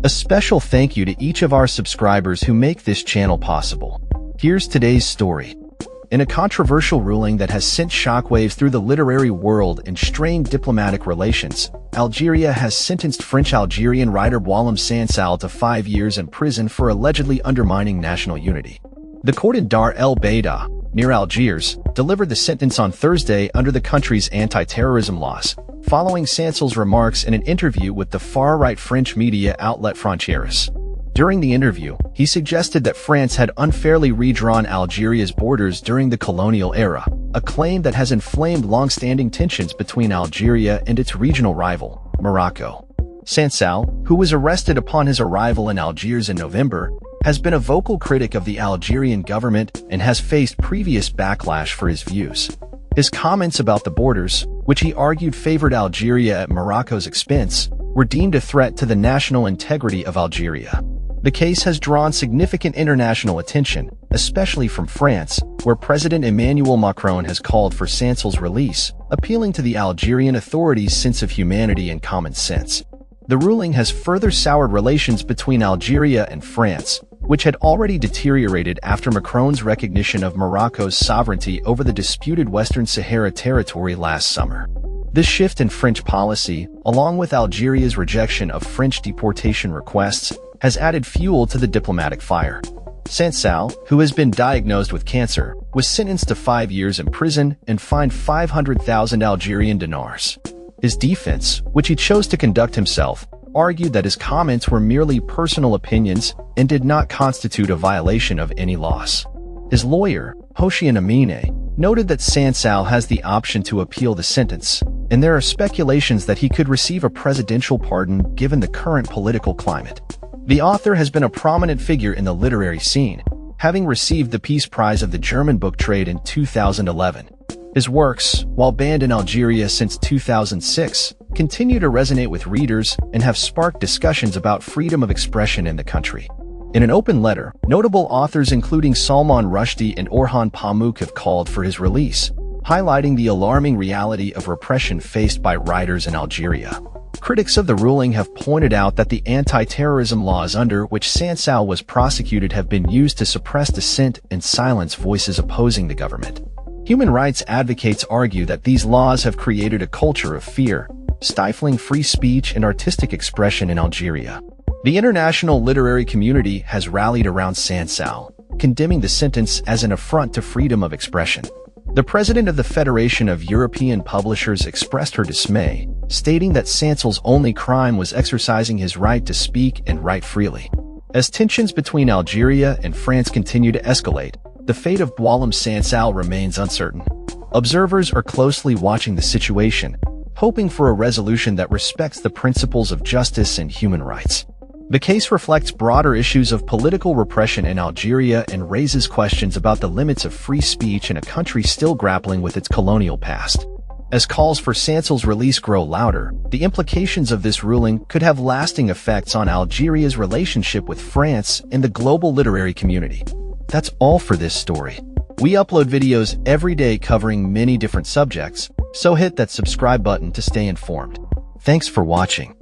A special thank you to each of our subscribers who make this channel possible. Here's today's story. In a controversial ruling that has sent shockwaves through the literary world and strained diplomatic relations, Algeria has sentenced French-Algerian writer Boualem Sansal to 5 years in prison for allegedly undermining national unity. The court in Dar el Beida, near Algiers, delivered the sentence on Thursday under the country's anti-terrorism laws, following Sansal's remarks in an interview with the far-right French media outlet Frontières. During the interview, he suggested that France had unfairly redrawn Algeria's borders during the colonial era, a claim that has inflamed long-standing tensions between Algeria and its regional rival, Morocco. Sansal, who was arrested upon his arrival in Algiers in November, has been a vocal critic of the Algerian government and has faced previous backlash for his views. His comments about the borders, which he argued favored Algeria at Morocco's expense, were deemed a threat to the national integrity of Algeria. The case has drawn significant international attention, especially from France, where President Emmanuel Macron has called for Sansal's release, appealing to the Algerian authorities' sense of humanity and common sense. The ruling has further soured relations between Algeria and France, which had already deteriorated after Macron's recognition of Morocco's sovereignty over the disputed Western Sahara territory last summer. This shift in French policy, along with Algeria's rejection of French deportation requests, has added fuel to the diplomatic fire. Sansal, who has been diagnosed with cancer, was sentenced to 5 years in prison and fined 500,000 Algerian dinars. His defense, which he chose to conduct himself, argued that his comments were merely personal opinions and did not constitute a violation of any laws. His lawyer, Hossein Amine, noted that Sansal has the option to appeal the sentence, and there are speculations that he could receive a presidential pardon given the current political climate. The author has been a prominent figure in the literary scene, having received the Peace Prize of the German book trade in 2011. His works, while banned in Algeria since 2006, continue to resonate with readers and have sparked discussions about freedom of expression in the country. In an open letter, notable authors including Salman Rushdie and Orhan Pamuk have called for his release, highlighting the alarming reality of repression faced by writers in Algeria. Critics of the ruling have pointed out that the anti-terrorism laws under which Sansal was prosecuted have been used to suppress dissent and silence voices opposing the government. Human rights advocates argue that these laws have created a culture of fear, stifling free speech and artistic expression in Algeria. The international literary community has rallied around Sansal, condemning the sentence as an affront to freedom of expression. The president of the Federation of European Publishers expressed her dismay, stating that Sansal's only crime was exercising his right to speak and write freely. As tensions between Algeria and France continue to escalate, the fate of Boualem Sansal remains uncertain. Observers are closely watching the situation, hoping for a resolution that respects the principles of justice and human rights. The case reflects broader issues of political repression in Algeria and raises questions about the limits of free speech in a country still grappling with its colonial past. As calls for Sansal's release grow louder, the implications of this ruling could have lasting effects on Algeria's relationship with France and the global literary community. That's all for this story. We upload videos every day covering many different subjects, so hit that subscribe button to stay informed. Thanks for watching.